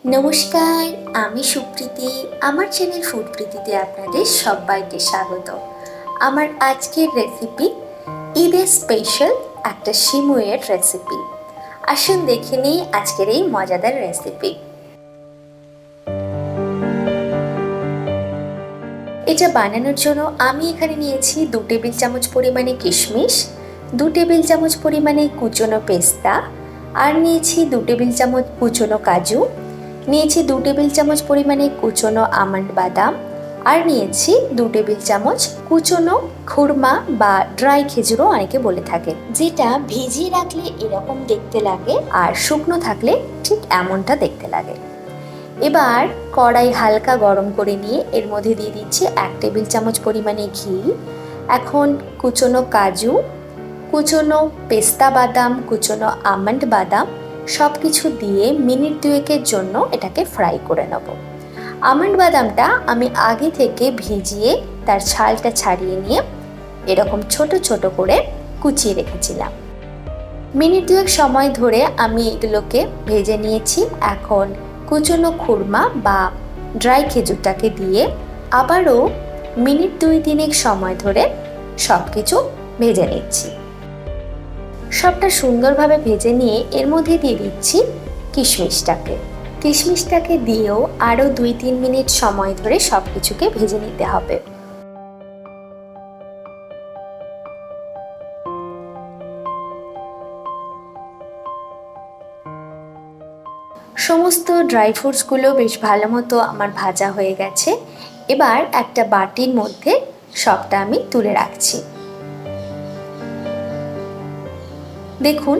নমস্কার, আমি সুপ্রীতি। আমার চ্যানেল ফুড প্রীতিতে আপনাদের সবাইকে স্বাগত। আমার আজকের রেসিপি ঈদের স্পেশাল একটা সিমুইয়ের রেসিপি। আসুন দেখে নিই আজকের এই মজাদার রেসিপি। এটা বানানোর জন্য আমি এখানে নিয়েছি 2 টেবিল চামচ পরিমাণে কিশমিশ, 2 টেবিল চামচ পরিমাণে কুচনো পেস্তা, আর নিয়েছি 2 টেবিল চামচ কুচনো কাজু, নিয়েছি 2 টেবিল চামচ পরিমাণে কুচনো আমন্ড বাদাম, আর নিয়েছি 2 টেবিল চামচ কুচনো খুরমা বা ড্রাই খেজুরও অনেকে বলে থাকে, যেটা ভিজিয়ে রাখলে এরকম দেখতে লাগে আর শুকনো থাকলে ঠিক এমনটা দেখতে লাগে। এবার কড়াই হালকা গরম করে নিয়ে এর মধ্যে দিয়ে দিচ্ছি 1 টেবিল চামচ পরিমাণে ঘি। এখন কুচনো কাজু, কুচনো পেস্তা বাদাম, কুচনো আমন্ড বাদাম সব কিছু দিয়ে মিনিট 2 জন্য এটাকে ফ্রাই করে নেব। আমন্ড বাদামটা আমি আগে থেকে ভিজিয়ে তার ছালটা ছাড়িয়ে নিয়ে এরকম ছোট ছোট করে কুচিয়ে রেখেছিলাম। মিনিট 2 সময় ধরে আমি এগুলোকে ভেজে নিয়েছি। এখন কুচনো খুরমা বা ড্রাই খেজুরটাকে দিয়ে আবারও মিনিট 2-3 সময় ধরে সব কিছু ভেজে নিচ্ছি। সবটা সুন্দরভাবে ভেজে নিয়ে এর মধ্যে দিয়ে দিচ্ছি কিশমিশটাকে দিয়েও আরও 2-3 মিনিট সময় ধরে সব কিছুকে ভেজে নিতে হবে। সমস্ত ড্রাই ফ্রুটসগুলো বেশ ভালো মতো আমার ভাজা হয়ে গেছে। এবার একটা বাটির মধ্যে সবটা আমি তুলে রাখছি। দেখুন,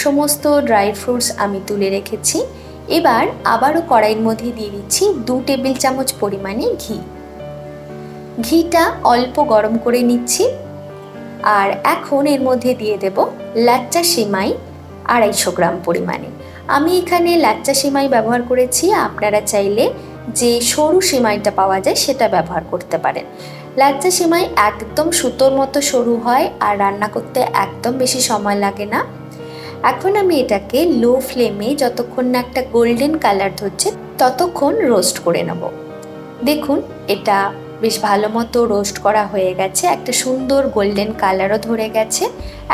সমস্ত ড্রাই ফ্রুটস আমি তুলে রেখেছি। এবার আবারও কড়াইয়ের মধ্যে দিয়ে দিচ্ছি 2 টেবিল চামচ পরিমাণে ঘি। ঘিটা অল্প গরম করে নিচ্ছি। আর এখন এর মধ্যে দিয়ে দেব লাচ্চা সেমাই 250 গ্রাম পরিমাণে। আমি এখানে লাচ্চা সেমাই ব্যবহার করেছি, আপনারা চাইলে যে সরু সেমাইটা পাওয়া যায় সেটা ব্যবহার করতে পারেন। লাচ্চা সেমাই একদম সুতোর মতো সরু হয় আর রান্না করতে একদম বেশি সময় লাগে না। এখন আমি এটাকে লো ফ্লেমে যতক্ষণ না একটা গোল্ডেন কালার ধরছে ততক্ষণ রোস্ট করে নেব। দেখুন, এটা বেশ ভালো মতো রোস্ট করা হয়ে গেছে, একটা সুন্দর গোল্ডেন কালারও ধরে গেছে।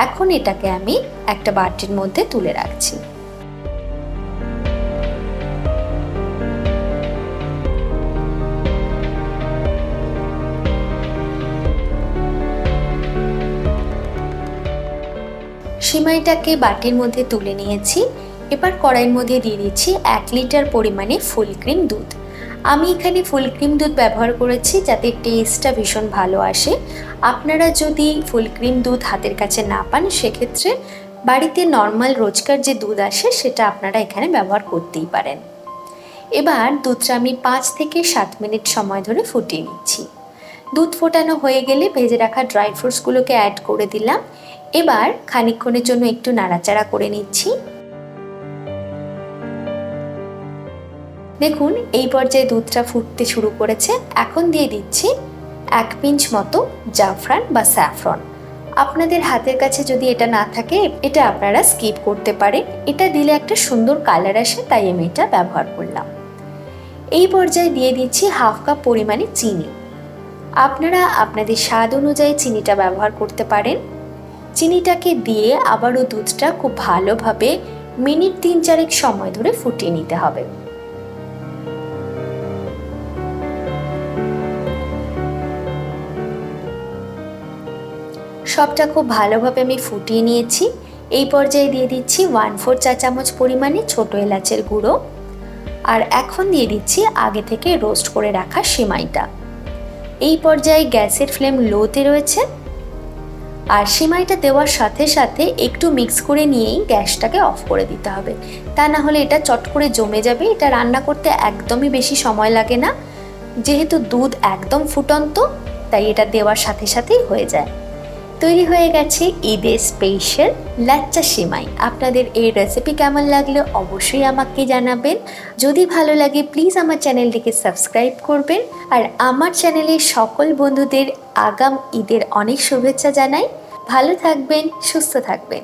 এখন এটাকে আমি একটা বাটির মধ্যে তুলে রাখছি। সিমাইটাকে বাটির মধ্যে তুলে নিয়েছি। এবার কড়াইয়ের মধ্যে দিয়ে দিচ্ছি 1 লিটার পরিমাণে ফুল ক্রিম দুধ। আমি এখানে ফুল ক্রিম দুধ ব্যবহার করেছি যাতে টেস্টটা ভীষণ ভালো আসে। আপনারা যদি ফুল ক্রিম দুধ হাতের কাছে না পান সেক্ষেত্রে বাড়িতে নর্মাল রোজকার যে দুধ আসে সেটা আপনারা এখানে ব্যবহার করতেই পারেন। এবার দুধটা আমি 5 থেকে 7 মিনিট সময় ধরে ফুটিয়ে নিচ্ছি। দুধ ফোটানো হয়ে গেলে ভেজে রাখা ড্রাই ফ্রুটসগুলোকে অ্যাড করে দিলাম। এবার খানিকক্ষণের জন্য একটু নাড়াচাড়া করে নিচ্ছি। দেখুন, এই পর্যায়ে দুধটা ফুটতে শুরু করেছে। এখন দিয়ে দিচ্ছি 1 পিঞ্চ মতো জাফরান বা স্যাফরন। আপনাদের হাতের কাছে যদি এটা না থাকে এটা আপনারা স্কিপ করতে পারেন। এটা দিলে একটা সুন্দর কালার আসে, তাই আমি এটা ব্যবহার করলাম। এই পর্যায়ে দিয়ে দিচ্ছি 1/2 কাপ পরিমাণে চিনি। আপনারা আপনাদের স্বাদ অনুযায়ী চিনিটা ব্যবহার করতে পারেন। চিনিটাকে দিয়ে আবারও দুধটা খুব ভালোভাবে মিনিট 3-4 সময় ধরে ফুটিয়ে নিতে হবে। সবটা খুব ভালোভাবে আমি ফুটিয়ে নিয়েছি। এই পর্যায়ে দিয়ে দিচ্ছি 1/4 চা চামচ পরিমাণে ছোট এলাচের গুঁড়ো। আর এখন দিয়ে দিচ্ছি আগে থেকে রোস্ট করে রাখা সেমাইটা। এই পর্যায়ে গ্যাসের ফ্লেম লোতে রয়েছে। আর সেমাইটা দেওয়ার সাথে সাথে একটু মিক্স করে নিয়েই গ্যাসটাকে অফ করে দিতে হবে, তা না হলে এটা চট করে জমে যাবে। এটা রান্না করতে একদমই বেশি সময় লাগে না, যেহেতু দুধ একদম ফুটন্ত তাই এটা দেওয়ার সাথে সাথেই হয়ে যায়। তৈরি হয়ে গেছে ঈদের স্পেশাল লাচ্চা সেমাই। আপনাদের এই রেসিপি কেমন লাগলো অবশ্যই আমাকে জানাবেন। যদি ভালো লাগে প্লিজ আমার চ্যানেলটিকে সাবস্ক্রাইব করবেন। আর আমার চ্যানেলের সকল বন্ধুদের আগাম ঈদের অনেক শুভেচ্ছা জানাই। ভালো থাকবেন, সুস্থ থাকবেন।